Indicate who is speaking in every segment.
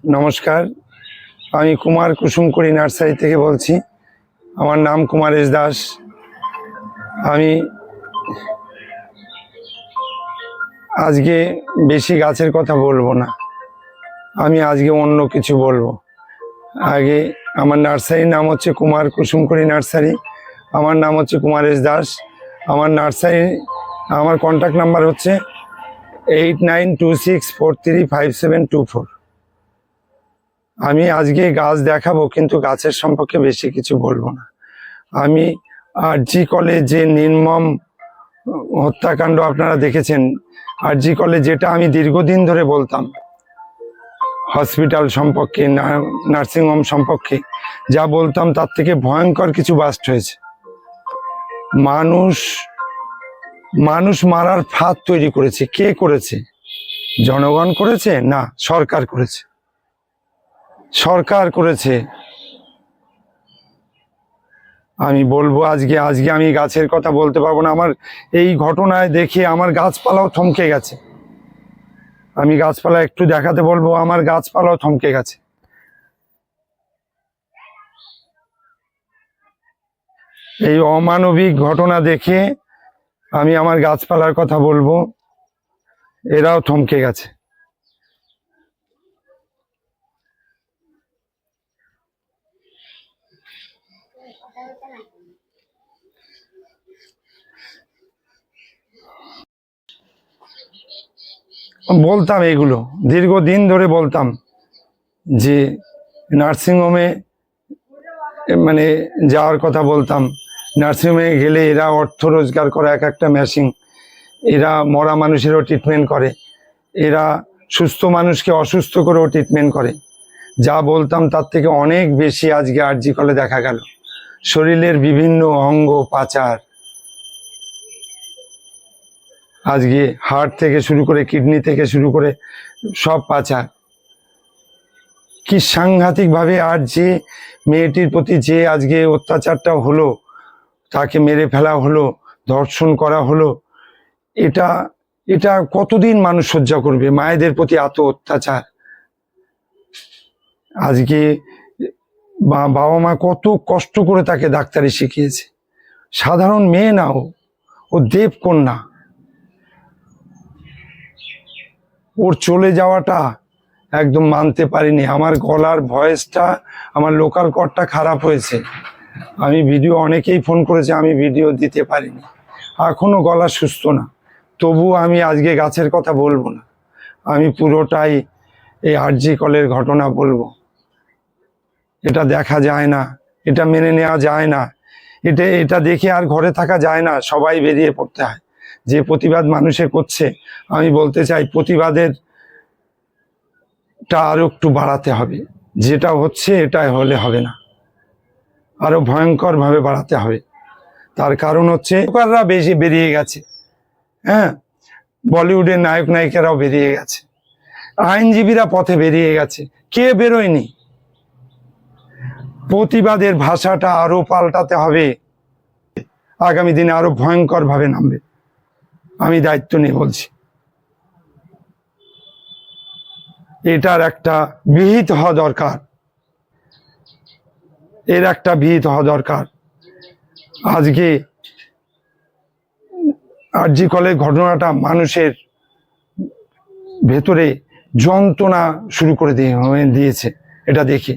Speaker 1: নমস্কার, আমি কুমার কুসুমকড়ি নার্সারি থেকে বলছি। আমার নাম কুমারেশ দাস। আমি আজকে বেশি গাছের কথা বলবো না, আমি আজকে অন্য কিছু বলবো। আগে আমার নার্সারির নাম হচ্ছে কুমার কুসুমকড়ি নার্সারি। আমার নাম হচ্ছে কুমারেশ দাস। আমার কন্ট্যাক্ট নাম্বার হচ্ছে 8926435724। আমি আজকে গাছ দেখাবো, কিন্তু গাছের সম্পর্কে বেশি কিছু বলবো না। আমি আরজি কলেজ যে নির্মম হত্যাকাণ্ড আপনারা দেখেছেন, আরজি কলেজ যেটা আমি দীর্ঘদিন ধরে বলতাম, হসপিটাল সম্পর্কে, নার্সিংহোম সম্পর্কে যা বলতাম, তার থেকে ভয়ঙ্কর কিছু বাস্ট হয়েছে। মানুষ মারার ফাঁদ তৈরি করেছে। কে করেছে? জনগণ করেছে? না, সরকার করেছে। আমি বলবো আজকে আমি গাছের কথা বলতে পারবো না। আমার এই ঘটনায় দেখে আমার গাছপালাও থমকে গেছে। আমি গাছপালা একটু দেখাতে বলবো, আমার গাছপালাও থমকে গেছে। এই অমানবিক ঘটনা দেখে আমি আমার গাছপালার কথা বলবো, এরাও থমকে গেছে। বলতাম এগুলো, দীর্ঘদিন ধরে বলতাম যে নার্সিংহোমে মানে যাওয়ার কথা বলতাম। নার্সিংহোমে গেলে এরা অর্থ রোজগার করে, এক একটা মেশিন। এরা মরা মানুষেরও ট্রিটমেন্ট করে, এরা সুস্থ মানুষকে অসুস্থ করেও ট্রিটমেন্ট করে। যা বলতাম তার থেকে অনেক বেশি আজকে আরজি কলে দেখা গেল। শরীরের বিভিন্ন অঙ্গ পাচার, আজকে হার্ট থেকে শুরু করে কিডনি থেকে শুরু করে সব পাচার। কি সাংঘাতিক ভাবে! আর যে মেয়েটির প্রতি যে আজকে অত্যাচারটা হলো, তাকে মেরে ফেলা হলো, ধর্ষণ করা হলো, এটা এটা কতদিন মানুষ সহ্য করবে? মায়েদের প্রতি এত অত্যাচার। আজকে বাবা মা কত কষ্ট করে তাকে ডাক্তারি শিখিয়েছে। সাধারণ মেয়ে না, ও দেবকন্যা। ওর চলে যাওয়াটা একদম মানতে পারিনি। আমার গলার ভয়েসটা, আমার লোকাল কর্ডটা খারাপ হয়েছে। আমি ভিডিও, অনেকেই ফোন করেছে, আমি ভিডিও দিতে পারিনি। এখনো গলা সুস্থ না, তবু আমি আজকে গাছের কথা বলবো না। আমি পুরোটাই এই আরজি কলের ঘটনা বলবো। এটা দেখা যায় না, এটা মেনে নেওয়া যায় না, এটা দেখে আর ঘরে থাকা যায় না, সবাই বেরিয়ে পড়তে হয়। যে প্রতিবাদ মানুষে করছে, আমি বলতে চাই প্রতিবাদের আরো একটু বাড়াতে হবে। যেটা হচ্ছে এটা হলে হবে না, আরো ভয়ঙ্কর ভাবে বাড়াতে হবে। তার কারণ হচ্ছে বেশি বেরিয়ে গেছে। হ্যাঁ, বলিউডের নায়ক নায়িকারাও বেরিয়ে গেছে, আইনজীবীরা পথে বেরিয়ে গেছে। কে বেরোয়নি? প্রতিবাদের ভাষাটা আরো পাল্টাতে হবে। আগামী দিনে আরো ভয়ঙ্কর ভাবে নামবে। আমি দায়িত্ব নিয়ে বলছি। এটার একটা বিহিত হওয়া দরকার, এর একটা বিহিত হওয়া দরকার। আজকে আরজি কলের ঘটনাটা মানুষের ভেতরে যন্ত্রণা শুরু করে দিয়েছে। এটা দেখে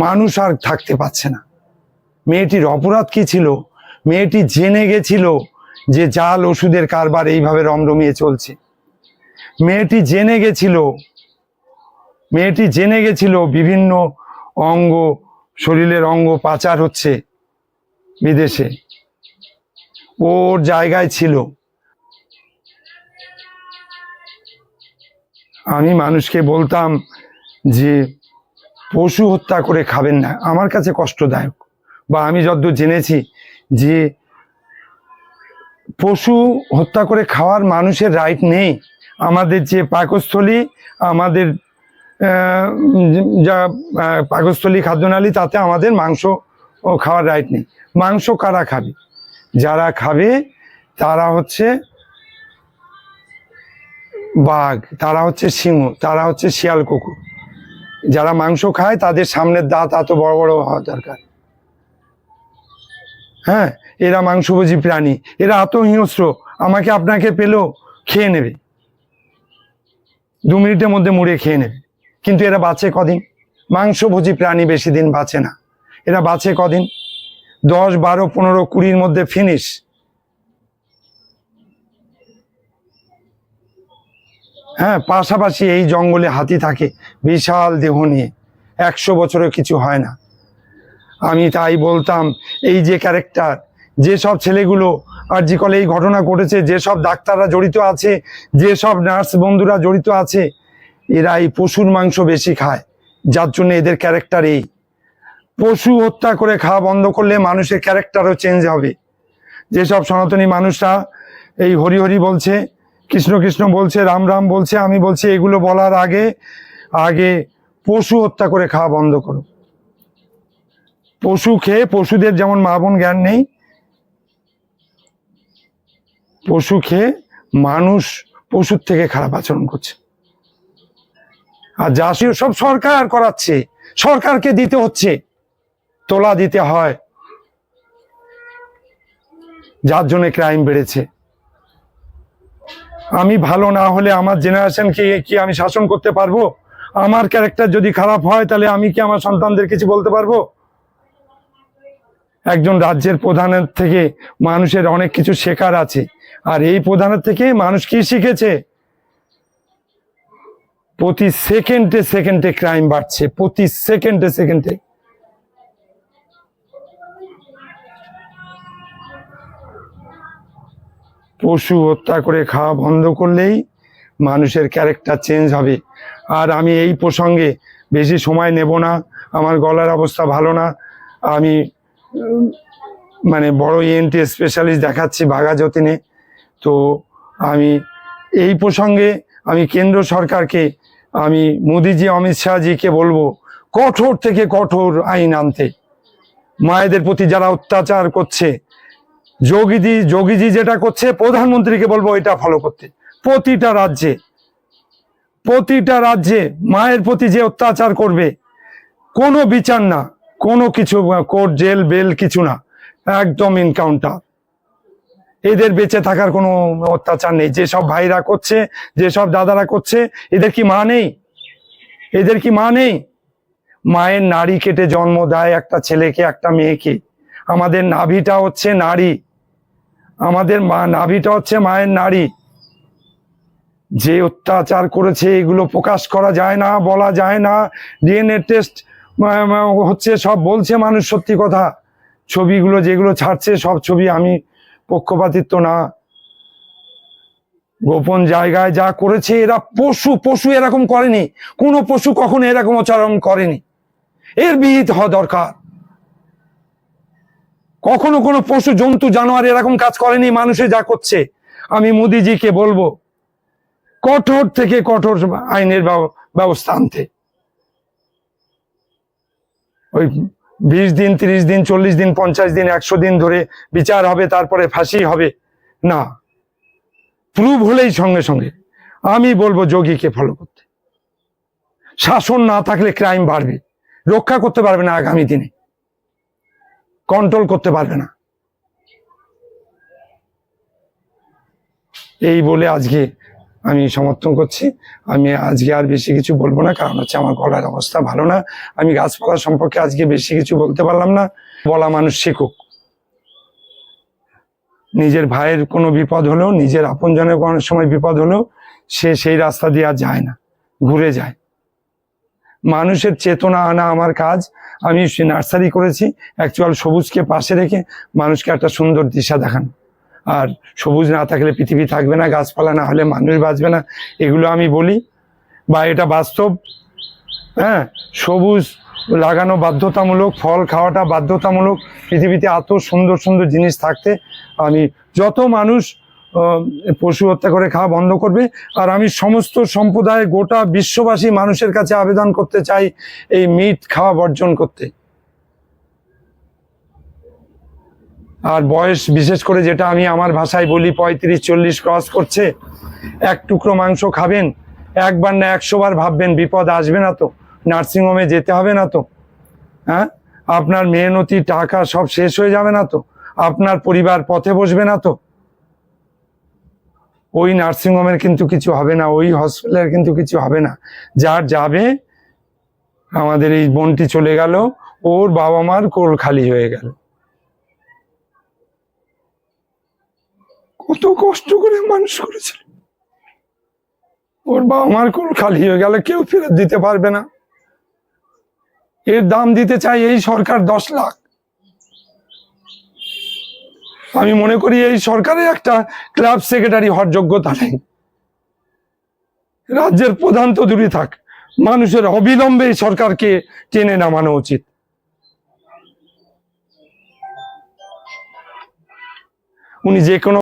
Speaker 1: মানুষ আর থাকতে পারছে না। মেয়েটির অপরাধ কি ছিল? মেয়েটি জেনে গেছিল যে জাল ওষুধের কারবার এইভাবে রমরমিয়ে চলছে। মেয়েটি জেনে গেছিল বিভিন্ন অঙ্গ, শরীরের অঙ্গ পাচার হচ্ছে বিদেশে। ওর জায়গায় ছিল। আমি মানুষকে বলতাম যে পশু হত্যা করে খাবেন না। আমার কাছে কষ্টদায়ক, বা আমি যতদূর জেনেছি যে পশু হত্যা করে খাওয়ার মানুষের রাইট নেই। আমাদের যে পাকস্থলী, আমাদের যা পাকস্থলী খাদ্যনালী, তাতে আমাদের মাংস খাওয়ার রাইট নেই। মাংস কারা খাবে? যারা খাবে তারা হচ্ছে বাঘ, তারা হচ্ছে সিংহ, তারা হচ্ছে শিয়াল কুকুর। যারা মাংস খায় তাদের সামনের দাঁত এত বড় বড় হওয়া দরকার। হ্যাঁ, এরা মাংসভোজী প্রাণী, এরা এত হিংস্র, আমাকে আপনাকে পেলেও খেয়ে নেবে, 2 মিনিটের মধ্যে মুড়ে খেয়ে নেবে। কিন্তু এরা বাঁচে কদিন? মাংসভোজী প্রাণী বেশি দিন বাঁচে না। এরা বাঁচে কদিন? 10, 12, 15, 20-র মধ্যে ফিনিশ। হ্যাঁ, পাশাপাশি এই জঙ্গলে হাতি থাকে বিশাল দেহ নিয়ে, 100 বছরেও কিছু হয় না। আমি তাই বলতাম, এই যে ক্যারেক্টার, যেসব ছেলেগুলো আরজি কলে এই ঘটনা ঘটেছে, যেসব ডাক্তাররা জড়িত আছে, যেসব নার্স বন্ধুরা জড়িত আছে, এরা এই পশুর মাংস বেশি খায়, যার জন্য এদের ক্যারেক্টার এই। পশু হত্যা করে খাওয়া বন্ধ করলে মানুষের ক্যারেক্টারও চেঞ্জ হবে। যেসব সনাতনী মানুষরা এই হরি হরি বলছে, কৃষ্ণ কৃষ্ণ বলছে, রাম রাম বলছে, আমি বলছি এগুলো বলার আগে আগে পশু হত্যা করে খাওয়া বন্ধ করো। পশু খেয়ে, পশুদের যেমন মা বোন জ্ঞান নেই, পশু খেয়ে মানুষ পশুর থেকে খারাপ আচরণ করছে। আর যা সব সরকার করাচ্ছে, সরকারকে দিতে হচ্ছে, তোলা দিতে হয়, যার জন্য ক্রাইম বেড়েছে। আমি ভালো না হলে আমার জেনারেশনকে কি আমি শাসন করতে পারবো? আমার ক্যারেক্টার যদি খারাপ হয় তাহলে আমি কি আমার সন্তানদের কিছু বলতে পারবো? একজন রাজ্যের প্রধানের থেকে মানুষের অনেক কিছু শেখার আছে। আর এই প্রধানের থেকে মানুষ কি শিখেছে? প্রতি সেকেন্ডে সেকেন্ডে ক্রাইম বাড়ছে, প্রতি সেকেন্ডে সেকেন্ডে। পশু হত্যা করে খাওয়া বন্ধ করলেই মানুষের ক্যারেক্টার চেঞ্জ হবে। আর আমি এই প্রসঙ্গে বেশি সময় নেব না, আমার গলার অবস্থা ভালো না। আমি মানে বড় ENT স্পেশালিস্ট দেখাচ্ছি বাঘা যতীনে। তো আমি এই প্রসঙ্গে আমি কেন্দ্র সরকারকে, আমি মোদিজি, অমিত শাহজিকে বলবো কঠোর থেকে কঠোর আইন আনতে। মায়েদের প্রতি যারা অত্যাচার করছে, যোগীজি যেটা করছে, প্রধানমন্ত্রীকে বলবো এটা ফলো করতে। প্রতিটা রাজ্যে মায়ের প্রতি যে অত্যাচার করবে, কোনো বিচার না, কোনো কিছু, কোর্ট জেল বেল কিছু না, একদম এনকাউন্টার। এদের বেঁচে থাকার কোনো অত্যাচার নেই। যেসব ভাইরা করছে, যেসব দাদারা করছে, এদের কি মা নেই? এদের কি মা নেই? মায়ের নাড়ি কেটে জন্ম দেয় একটা ছেলেকে, একটা মেয়েকে। আমাদের নাভিটা হচ্ছে নারী, আমাদের নাভিটা হচ্ছে মায়ের নারী। যে অত্যাচার করেছে এগুলো প্রকাশ করা যায় না, বলা যায় না। DNA টেস্ট হচ্ছে, সব বলছে মানুষ সত্যি কথা। ছবিগুলো যেগুলো ছাড়ছে সব ছবি, আমি পক্ষপাতিত্ব না, গোপন জায়গায় যা করেছে এরা পশু এরকম করেনি, কোনো পশু কখনো এরকম আচরণ করেনি। এর বিহিত হওয়া দরকার। কখনো কোনো পশু, জন্তু, জানোয়ার এরকম কাজ করেনি মানুষে যা করছে। আমি মোদিজিকে বলবো কঠোর থেকে কঠোর আইনের ব্যবস্থা আনতে। ওই 20 দিন, 30 দিন, 40 দিন, 50 দিন, 100 দিন ধরে বিচার হবে, তারপরে ফাঁসি হবে না। প্রুভ হলেই সঙ্গে সঙ্গে আমি বলবো যোগীকে ফলো করতে। শাসন না থাকলে ক্রাইম বাড়বে, রক্ষা করতে পারবে না, আগামী দিনে কন্ট্রোল করতে পারবে না। এই বলে আজকে আমি সমর্থন করছি। আমি আজকে আর বেশি কিছু বলবো না, কারণ হচ্ছে আমার গলার অবস্থা ভালো না। আমি গাছপালা সম্পর্কে আজকে বেশি কিছু বলতে পারলাম না। বলা মানুষ শিখুক। নিজের ভাইয়ের কোনো বিপদ হলেও, নিজের আপনজনের কোনো সময় বিপদ হলেও সে সেই রাস্তা দিয়ে আর যায় না, ঘুরে যায়। মানুষের চেতনা আনা আমার কাজ। আমি নার্সারি করেছি, অ্যাকচুয়াল সবুজকে পাশে রেখে মানুষকে একটা সুন্দর দিশা দেখানো। আর সবুজ না থাকলে পৃথিবী থাকবে না, গাছপালা না হলে মানুষ বাঁচবে না, এগুলো আমি বলি, বা এটা বাস্তব। হ্যাঁ, সবুজ লাগানো বাধ্যতামূলক, ফল খাওয়াটা বাধ্যতামূলক। পৃথিবীতে এত সুন্দর সুন্দর জিনিস থাকতে আমি যত মানুষ পশু হত্যা করে খাওয়া বন্ধ করবে। আর আমি সমস্ত সম্প্রদায়, গোটা বিশ্ববাসী মানুষের কাছে আবেদন করতে চাই এই মিট খাওয়া বর্জন করতে। আর বয়স বিশেষ করে, যেটা আমি আমার ভাষায় বলি, 35-40 ক্রস করছে, এক টুকরো মাংস খাবেন, একবার না 100 বার ভাববেন বিপদ আসবে না তো। নার্সিংহোমে যেতে হবে না তো? হ্যাঁ, আপনার মেহনতি টাকা সব শেষ হয়ে যাবে না তো? আপনার পরিবার পথে বসবে না তো? ওই নার্সিংহোমের কিন্তু কিছু হবে না, ওই হসপিটালের কিন্তু কিছু হবে না। যার যাবে, আমাদের এই বোনটি চলে গেল, ওর বাবা মার কোল খালি হয়ে গেল। কত কষ্ট করে মানুষ করেছিল, ওর বাবা মার কোল খালি হয়ে গেল, কেউ ফেরত দিতে পারবে না। এর দাম দিতে চাই এই সরকার 10 লাখ। আমি মনে করি এই সরকারের একটা ক্লাব সেক্রেটারি হওয়ার যোগ্যতা নেই। রাজ্যের প্রধান তো দূরে থাক, মানুষের অবিলম্বে এই সরকারকে টেনে নামানো উচিত। উনি যে কোনো